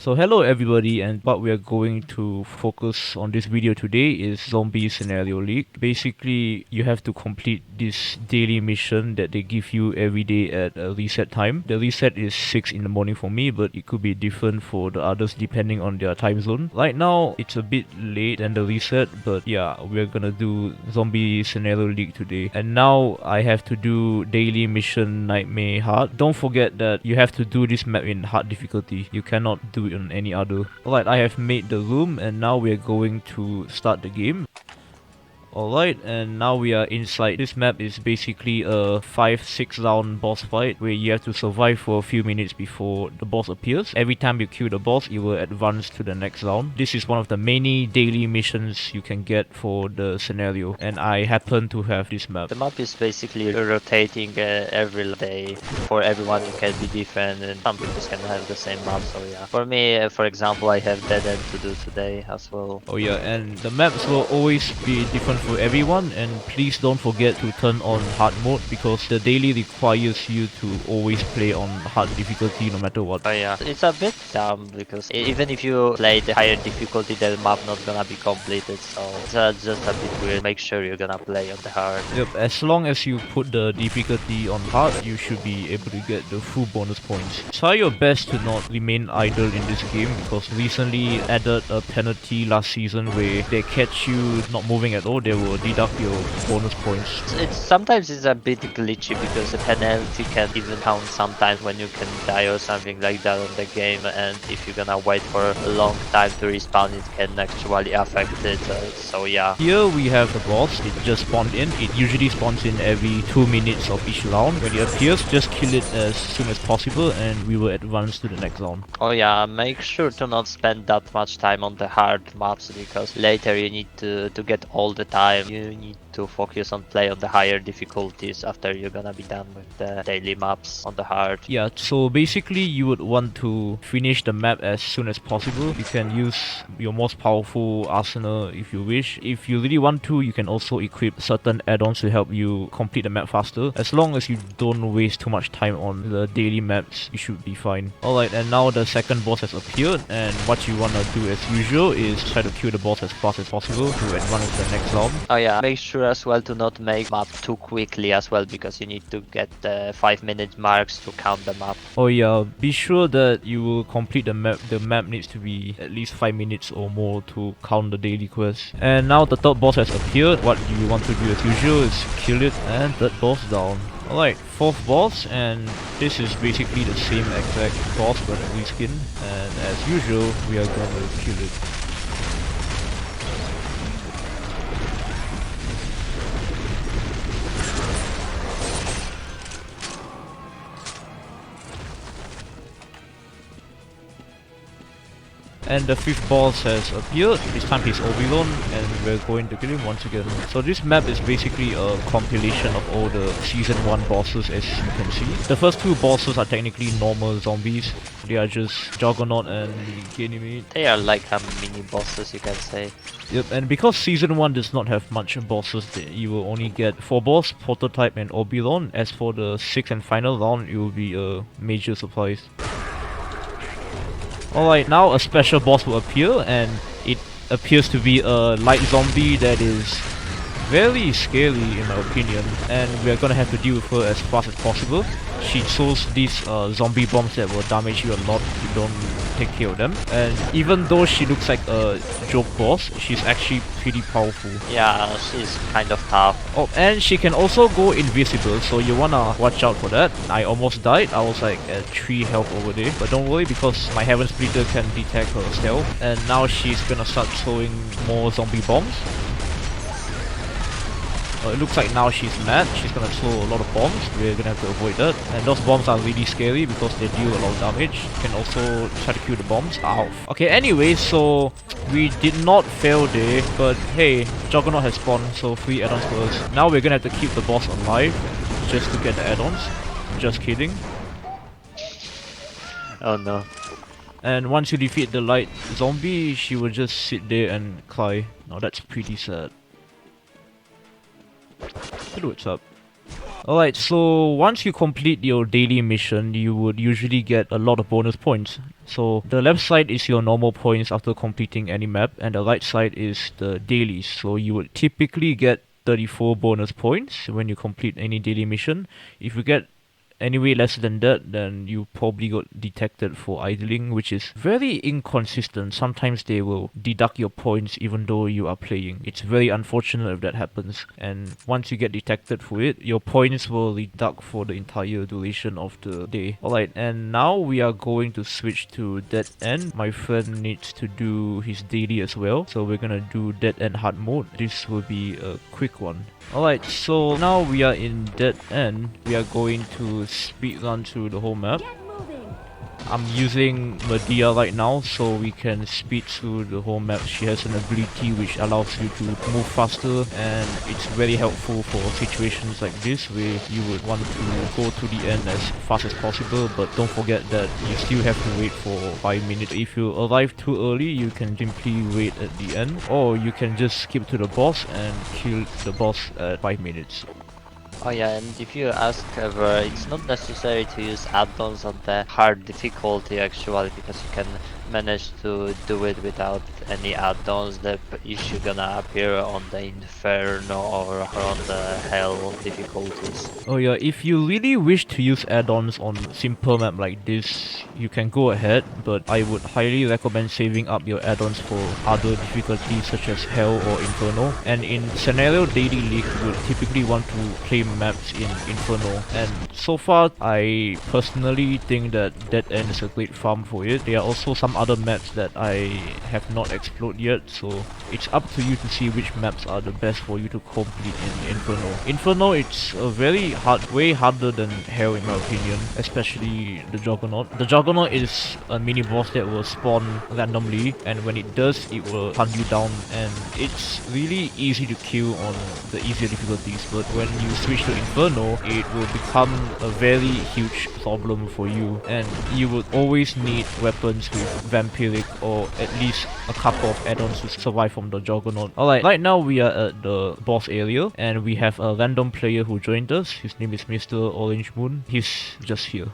So hello everybody, and what we are going to focus on this video today is Zombie Scenario League. Basically, you have to complete this daily mission that they give you every day at a reset time. The reset is 6 in the morning for me, but it could be different for the others depending on their time zone. Right now, it's a bit late than the reset, but yeah, we're gonna do Zombie Scenario League today. And now I have to do daily mission Nightmare Hard. Don't forget that you have to do this map in hard difficulty. You cannot do it on any other. Alright, I have made the room and now we're going to start the game. Alright, and now we are inside. This map is basically a 5-6 round boss fight where you have to survive for a few minutes before the boss appears. Every time you kill the boss, it will advance to the next round. This is one of the many daily missions you can get for the scenario, and I happen to have this map. The map is basically rotating every day. For everyone it can be different and some people can have the same map, so yeah. For me, for example, I have Dead End to do today as well. Oh yeah, and the maps will always be different for everyone, and please don't forget to turn on hard mode because the daily requires you to always play on hard difficulty no matter what. Oh yeah, it's a bit dumb because even if you play the higher difficulty, the map not gonna be completed, so it's just a bit weird. Make sure you're gonna play on the hard. Yep, as long as you put the difficulty on hard, you should be able to get the full bonus points. Try your best to not remain idle in this game because recently added a penalty last season where they catch you not moving at all, they will deduct your bonus points. Sometimes it's a bit glitchy because the penalty can even count sometimes when you can die or something like that on the game, and if you're gonna wait for a long time to respawn, it can actually affect it, so yeah. Here we have the boss. It just spawned in. It usually spawns in every 2 minutes of each round. When it appears, just kill it as soon as possible and we will advance to the next round. Oh yeah, make sure to not spend that much time on the hard maps because later you need to get all the time. You need to focus on play on the higher difficulties after you're gonna be done with the daily maps on the hard. Yeah, so basically you would want to finish the map as soon as possible. You can use your most powerful arsenal if you wish. If you really want to, you can also equip certain add-ons to help you complete the map faster. As long as you don't waste too much time on the daily maps, you should be fine. Alright, and now the second boss has appeared, and what you wanna do as usual is try to kill the boss as fast as possible to advance to the next round. Oh yeah, make sure as well to not make map too quickly as well because you need to get the 5-minute marks to count the map. Oh yeah, be sure that you will complete the map. The map needs to be at least 5 minutes or more to count the daily quest. And now the third boss has appeared. What you want to do as usual is kill it, and third boss down. Alright, fourth boss, and this is basically the same exact boss but a reskin, and as usual we are gonna kill it. And the fifth boss has appeared. This time he's Obi-Wan, and we're going to kill him once again. So this map is basically a compilation of all the Season 1 bosses, as you can see. The first two bosses are technically normal zombies. They are just Juggernaut and Ganymede. They are like mini bosses, you can say. Yep, and because Season 1 does not have much bosses, you will only get 4 boss, Prototype and Obi-Wan. As for the 6th and final round, it will be a major surprise. Alright, now a special boss will appear, and it appears to be a light zombie that is very scary in my opinion, and we are gonna have to deal with her as fast as possible. She throws these zombie bombs that will damage you a lot if you don't take care of them, and even though she looks like a joke boss, she's actually pretty powerful. Yeah, she's kind of tough. Oh, and she can also go invisible, so you wanna watch out for that. I almost died. I was like at 3 health over there, but don't worry because my Heaven Splitter can detect her stealth, and now she's gonna start throwing more zombie bombs. It looks like now she's mad. She's gonna throw a lot of bombs. We're gonna have to avoid that. And those bombs are really scary because they deal a lot of damage. You can also try to kill the bombs. Ow. Okay, anyway, so we did not fail there, but hey, Juggernaut has spawned, so 3 add-ons for us. Now we're gonna have to keep the boss alive just to get the add-ons. Just kidding. Oh no. And once you defeat the light zombie, she will just sit there and cry. Now that's pretty sad. Hello, what's up? Alright, so once you complete your daily mission, you would usually get a lot of bonus points. So the left side is your normal points after completing any map, and the right side is the dailies. So you would typically get 34 bonus points when you complete any daily mission. If you get anyway less than that, then you probably got detected for idling, which is very inconsistent. Sometimes they will deduct your points even though you are playing. It's very unfortunate if that happens. And once you get detected for it, your points will deduct for the entire duration of the day. Alright, and now we are going to switch to Dead End. My friend needs to do his daily as well, so we're gonna do Dead End hard mode. This will be a quick one. Alright, so now we are in Dead End. We are going to speed run through the whole map. I'm using Medea right now so we can speed through the whole map. She has an ability which allows you to move faster, and it's very helpful for situations like this where you would want to go to the end as fast as possible, but don't forget that you still have to wait for 5 minutes. If you arrive too early, you can simply wait at the end, or you can just skip to the boss and kill the boss at 5 minutes. Oh yeah, and if you ask ever, it's not necessary to use add-ons on the hard difficulty actually, because you can manage to do it without any add-ons. The issue gonna appear on the Inferno or on the Hell difficulties. Oh yeah, if you really wish to use add-ons on simple map like this, you can go ahead, but I would highly recommend saving up your add-ons for other difficulties such as Hell or Inferno. And in Scenario Daily League, you would typically want to play maps in Inferno. And so far, I personally think that Dead End is a great farm for it. There are also some other maps that I have not explored yet, so it's up to you to see which maps are the best for you to complete in Inferno. Inferno, it's a very hard, way harder than Hell in my opinion, especially the Juggernaut. The Juggernaut is a mini boss that will spawn randomly, and when it does, it will hunt you down, and it's really easy to kill on the easier difficulties, but when you switch to Inferno, it will become a very huge problem for you, and you would always need weapons with vampiric or at least a couple of add-ons to survive from the Juggernaut. Alright, right now we are at the boss area, and we have a random player who joined us. His name is Mr. Orange Moon. He's just here.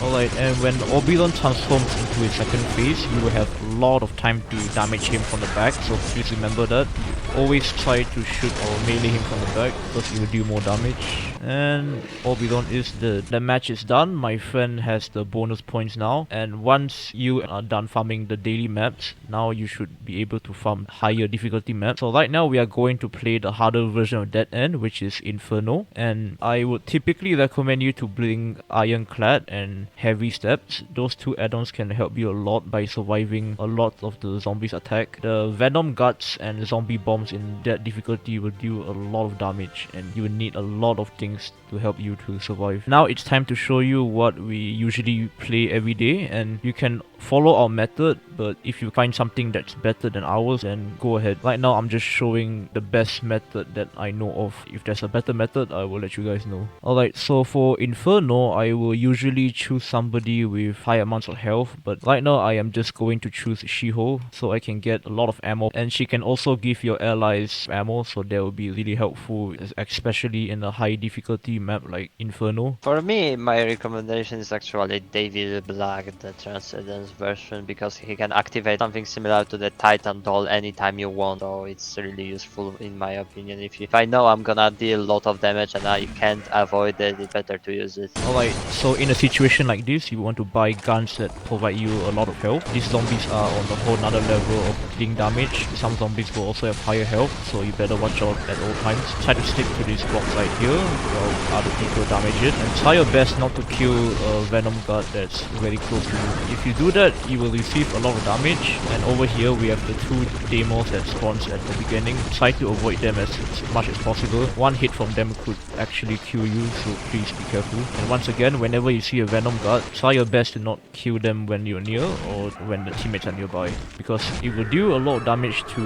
Alright, and when Oberon transforms into his second phase, you will have a lot of time to damage him from the back, so please remember that. Always try to shoot or melee him from the back, because it will do more damage. And Oberon is dead. The match is done. My friend has the bonus points now, and once you are done farming the daily maps, now you should be able to farm higher difficulty maps. So right now we are going to play the harder version of Dead End, which is Inferno, and I would typically recommend you to bring Ironclad and Heavy Steps. Those two add-ons can help you a lot by surviving a lot of the zombies attack. The Venom Guts and Zombie Bombs in that difficulty will do a lot of damage, and you will need a lot of things to help you to survive. Now it's time to show you what we usually play every day, and you can follow our method, but if you find something that's better than ours, then go ahead. Right now I'm just showing the best method that I know of. If there's a better method, I will let you guys know. Alright, so for Inferno, I will usually choose somebody with high amounts of health, but right now I am just going to choose Shiho so I can get a lot of ammo, and she can also give your allies ammo, so that will be really helpful, especially in a high difficulty map like Inferno. For me, my recommendation is actually David Black, the Transcendence version, because he can activate something similar to the Titan Doll anytime you want, so it's really useful in my opinion. If I know I'm gonna deal a lot of damage and I can't avoid it, it's better to use it. Alright, so in a situation like this, you want to buy guns that provide you a lot of health. These zombies are on a whole nother level of dealing damage. Some zombies will also have higher health, so you better watch out at all times. Try to stick to this block right here while other people damage it, and try your best not to kill a Venom Guard that's very close to you. If you do that, you will receive a lot of damage, and over here we have the two demos that spawns at the beginning. Try to avoid them as much as possible. One hit from them could actually kill you, so please be careful. And once again, whenever you see a Venom Guard, try your best to not kill them when you're near or when the teammates are nearby, because it will do a lot of damage to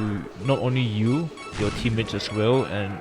not only you, your teammates as well, and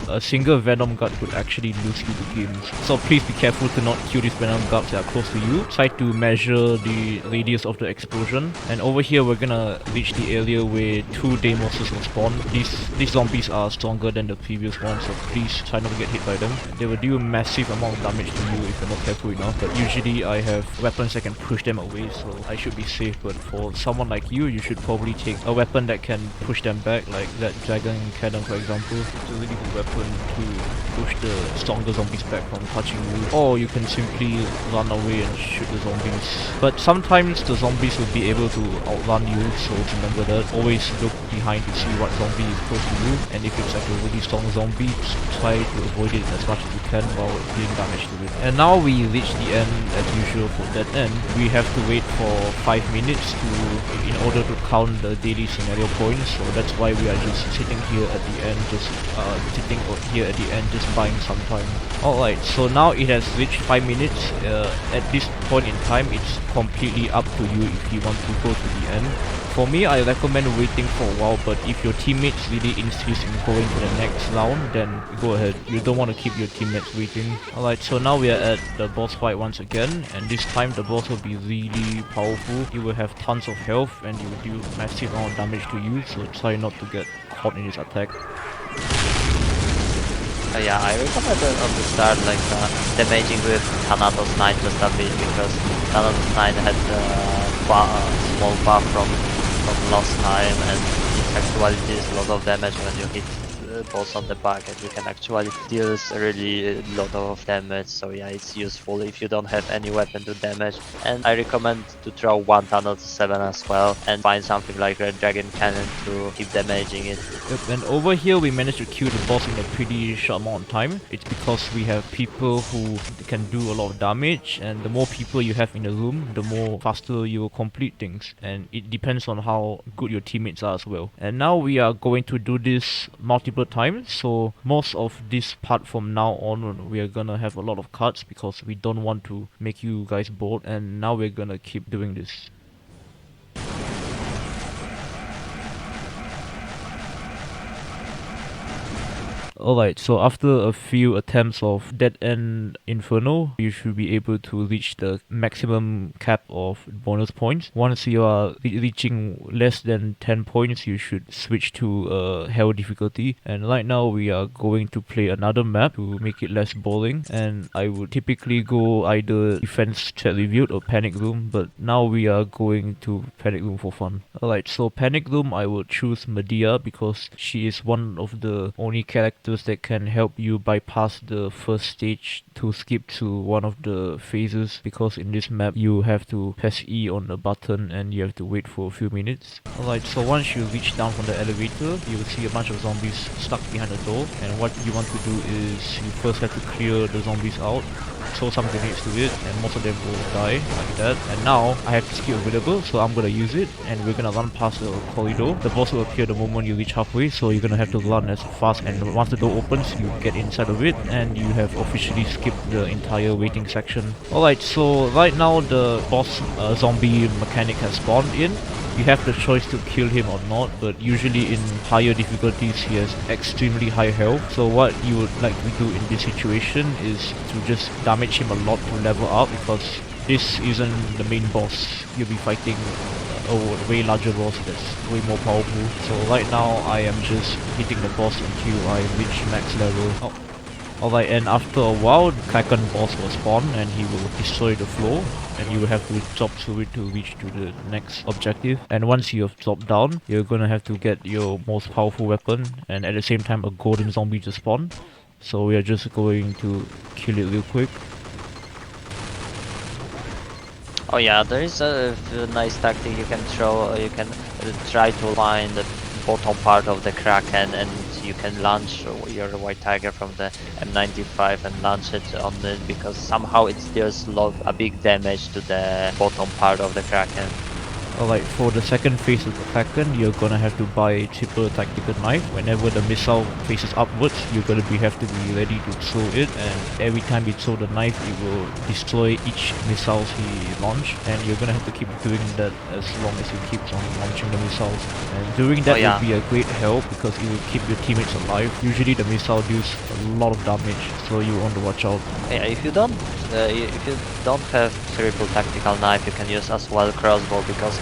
A single Venom guard could actually lose you the games. So please be careful to not kill these Venom guards that are close to you. Try to measure the radius of the explosion. And over here we're gonna reach the area where 2 Deimoses will spawn. These zombies are stronger than the previous ones, so please try not to get hit by them. They will do a massive amount of damage to you if you're not careful enough, but usually I have weapons that can push them away, so I should be safe. But for someone like you should probably take a weapon that can push them back, like that Dragon Cannon for example. It's a really good weapon to push the stronger zombies back from touching you. Or you can simply run away and shoot the zombies. But sometimes the zombies will be able to outrun you, so remember that. Always look behind to see what zombie is close to you, and if it's like a really strong zombie, try to avoid it as much as you can while dealing damage to it. And now we reach the end as usual for that end. We have to wait for 5 minutes in order to count the daily scenario points, so that's why we are just sitting here at the end, just buying some time. Alright, so now it has reached 5 minutes. At this point in time, it's completely up to you if you want to go to the end. For me, I recommend waiting for a while, but if your teammates really insist in going to the next round, then go ahead. You don't want to keep your teammates waiting. Alright, so now we are at the boss fight once again, and this time the boss will be really powerful. He will have tons of health and he will do massive amount of damage to you, so try not to get caught in his attack. Yeah, I recommend on the start like damaging with Thanatos 9 just a bit, because Thanatos 9 had a small buff from last time, and it actually deals a lot of damage when you hit boss on the back, and you can actually deal really lot of damage. So yeah, it's useful if you don't have any weapon to damage. And I recommend to throw one Thanatos 7 as well, and find something like Red Dragon Cannon to keep damaging it. Yep, and over here we managed to kill the boss in a pretty short amount of time. It's because we have people who can do a lot of damage, and the more people you have in the room, the more faster you will complete things. And it depends on how good your teammates are as well. And now we are going to do this multiple times, so most of this part from now on we are gonna have a lot of cuts because we don't want to make you guys bored, and now we're gonna keep doing this. Alright, so after a few attempts of dead end Inferno, you should be able to reach the maximum cap of bonus points. Once you are reaching less than 10 points, you should switch to hell difficulty. And right now we are going to play another map to make it less boring. And I would typically go either defense chat revealed or panic room, but now we are going to panic room for fun. Alright, so panic room I would choose Medea because she is one of the only characters that can help you bypass the first stage to skip to one of the phases, because in this map you have to press E on the button and you have to wait for a few minutes. Alright, so once you reach down from the elevator, you will see a bunch of zombies stuck behind the door, and what you want to do is you first have to clear the zombies out, throw some grenades to it, and most of them will die like that. And now I have this skill available, so I'm gonna use it, and we're gonna run past the corridor. The boss will appear the moment you reach halfway, so you're gonna have to run as fast, and once the door opens you get inside of it and you have officially skipped the entire waiting section. Alright, so right now the boss zombie mechanic has spawned in. You have the choice to kill him or not, but usually in higher difficulties he has extremely high health. So what you would like to do in this situation is to just damage him a lot to level up, because this isn't the main boss. You'll be fighting a way larger boss that's way more powerful. So right now I am just hitting the boss until I reach max level. Alright, and after a while, the Kraken boss will spawn and he will destroy the floor, and you will have to drop through it to reach to the next objective. And once you have dropped down, you're gonna have to get your most powerful weapon, and at the same time a golden zombie to spawn. So we are just going to kill it real quick. Oh yeah, there is a nice tactic you can throw. You can try to find the bottom part of the Kraken, and you can launch your White Tiger from the M95 and launch it on it, because somehow it deals a big damage to the bottom part of the Kraken. Alright, for the second phase of the Kraken, you're gonna have to buy triple tactical knife. Whenever the missile faces upwards, you're gonna have to be ready to throw it, and every time you throw the knife, it will destroy each missiles he launched, and you're gonna have to keep doing that as long as you keep on launching the missiles. And doing that will be a great help because it will keep your teammates alive. Usually the missile deals a lot of damage, so you want to watch out. Yeah, if you don't have triple tactical knife, you can use as well crossbow, because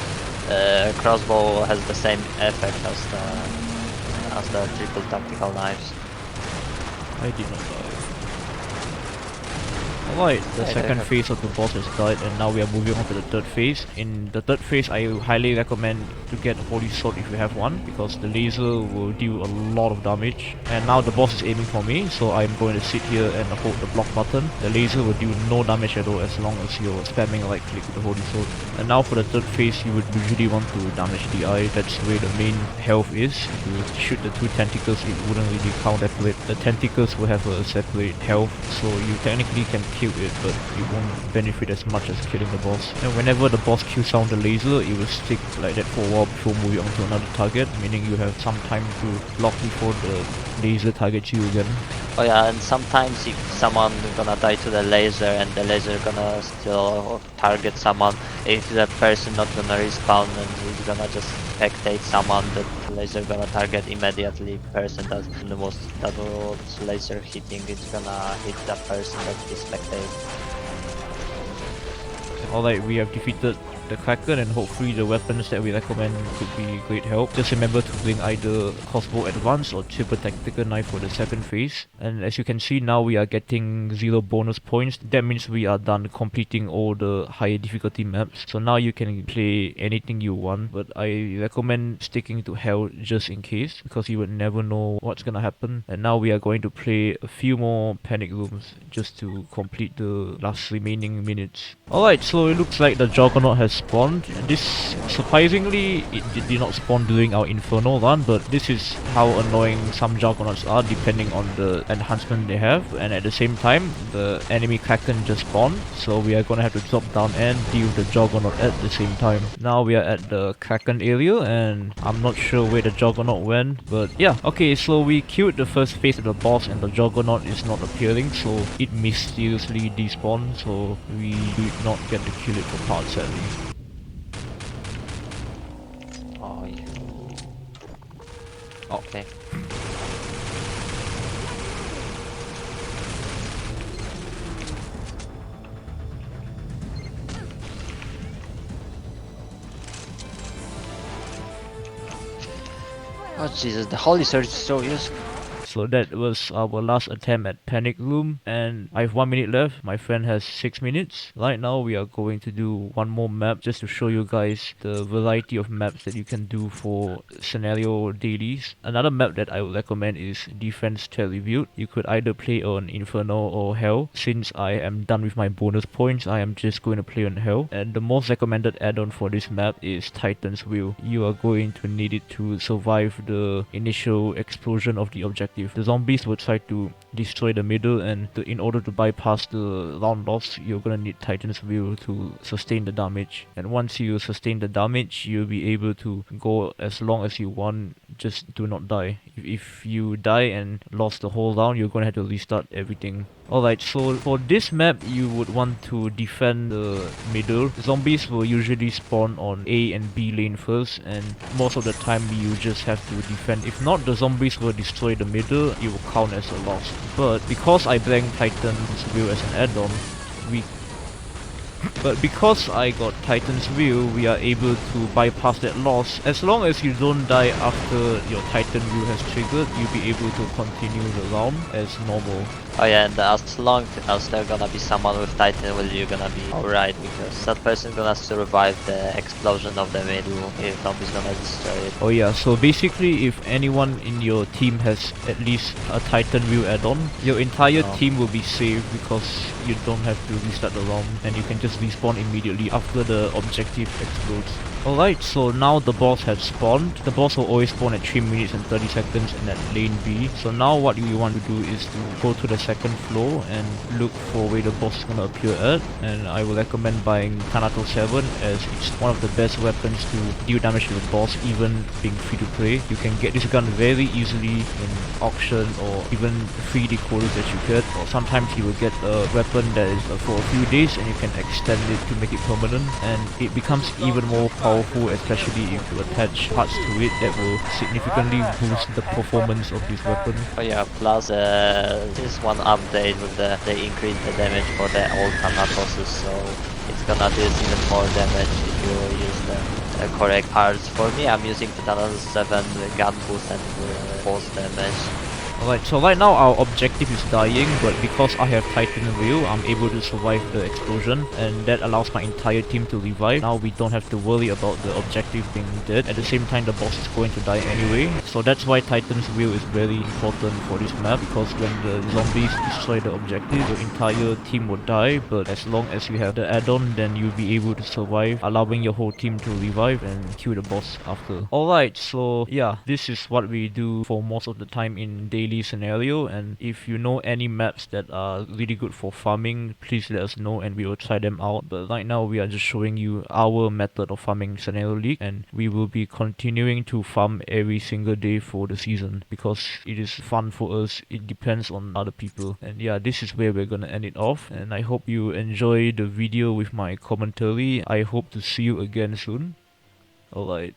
crossbow has the same effect as the triple tactical knives. I did not die. Alright, the second phase of the boss has died, and now we are moving on to the third phase. In the third phase, I highly recommend to get Holy Sword if you have one, because the laser will deal a lot of damage. And now the boss is aiming for me, so I'm going to sit here and hold the block button. The laser will do no damage at all as long as you're spamming right click with the Holy Sword. And now for the third phase, you would usually want to damage the eye. That's where the main health is. If you shoot the two tentacles, it wouldn't really count that way. The tentacles will have a separate health, so you technically can kill it, but you won't benefit as much as killing the boss. And whenever the boss kills down the laser, it will stick like that for a while before moving on to another target, meaning you have some time to block before the laser targets you again. Oh yeah, and sometimes if someone gonna die to the laser and the laser gonna still target someone, if the person not gonna respawn and he's gonna just spectate someone, the laser gonna target immediately person that the most that was laser hitting, it's gonna hit that person that is spectating. Alright, we have defeated the Kraken, and hopefully the weapons that we recommend could be great help. Just remember to bring either crossbow advanced or triple tactical knife for the second phase. And as you can see, now we are getting 0 bonus points. That means we are done completing all the higher difficulty maps. So now you can play anything you want, but I recommend sticking to Hell just in case, because you would never know what's gonna happen. And now we are going to play a few more panic rooms just to complete the last remaining minutes. Alright, so it looks like the Juggernaut has spawned. This, surprisingly, it did not spawn during our Inferno run, but this is how annoying some Juggernauts are depending on the enhancement they have. And at the same time, the enemy Kraken just spawned, so we are gonna have to drop down and deal with the Juggernaut at the same time. Now we are at the Kraken area, and I'm not sure where the Juggernaut went, but yeah. Okay, so we killed the first phase of the boss and the Juggernaut is not appearing, so it mysteriously despawned, so we did not get to kill it for parts sadly. Oh yeah. Okay. Oh Jesus, the Holy Sword is so useful. So that was our last attempt at Panic Room, and I have 1 minute left. My friend has 6 minutes. Right now we are going to do one more map just to show you guys the variety of maps that you can do for scenario dailies. Another map that I would recommend is Defense Tribute. You could either play on Inferno or Hell. Since I am done with my bonus points, I am just going to play on Hell. And the most recommended add-on for this map is Titan's Wheel. You are going to need it to survive the initial explosion of the objective. The zombies will try to destroy the middle, and in order to bypass the round loss, you're gonna need Titan's Wheel to sustain the damage. And once you sustain the damage, you'll be able to go as long as you want, just do not die. If you die and lost the whole round, you're gonna have to restart everything. Alright, so for this map, you would want to defend the middle. Zombies will usually spawn on A and B lane first, and most of the time you just have to defend. If not, the zombies will destroy the middle, it will count as a loss. But because I blank Titan's Wheel as an add-on, because I got Titan's Wheel, we are able to bypass that loss. As long as you don't die after your Titan Wheel has triggered, you'll be able to continue the round as normal. Oh yeah, and as long as there's gonna be someone with Titan Wheel, you're gonna be alright, because that person gonna survive the explosion of the middle if nobody's gonna destroy it. Oh yeah, so basically if anyone in your team has at least a Titan Wheel add-on, your entire team will be saved because you don't have to restart the round and you can just respawn immediately after the objective explodes. Alright, so now the boss has spawned. The boss will always spawn at 3 minutes and 30 seconds in that lane B. So now what you want to do is to go to the second floor and look for where the boss is gonna appear at. And I will recommend buying Thanatos 7 as it's one of the best weapons to deal damage to the boss even being free to play. You can get this gun very easily in auction or even free decoders that you get. Or sometimes you will get a weapon that is for a few days and you can extend it to make it permanent. And it becomes even more powerful, especially if you attach parts to it that will significantly boost the performance of this weapon. Oh yeah, plus this one update with they increase the damage for the old Thanatoses, so it's gonna do even more damage if you use the correct parts. For me, I'm using the Thanatos 7 gun boost and force damage. Alright, so right now our objective is dying, but because I have Titan Wheel, I'm able to survive the explosion, and that allows my entire team to revive. Now we don't have to worry about the objective being dead. At the same time, the boss is going to die anyway, so that's why Titan's Wheel is very important for this map, because when the zombies destroy the objective, the entire team will die, but as long as you have the add-on, then you'll be able to survive, allowing your whole team to revive and kill the boss after. Alright, so yeah, this is what we do for most of the time in daily scenario, and if you know any maps that are really good for farming, please let us know and we will try them out. But right now we are just showing you our method of farming Scenario League, and we will be continuing to farm every single day for the season because it is fun for us. It depends on other people, and yeah, this is where we're gonna end it off, and I hope you enjoy the video with my commentary. I hope to see you again soon. Alright.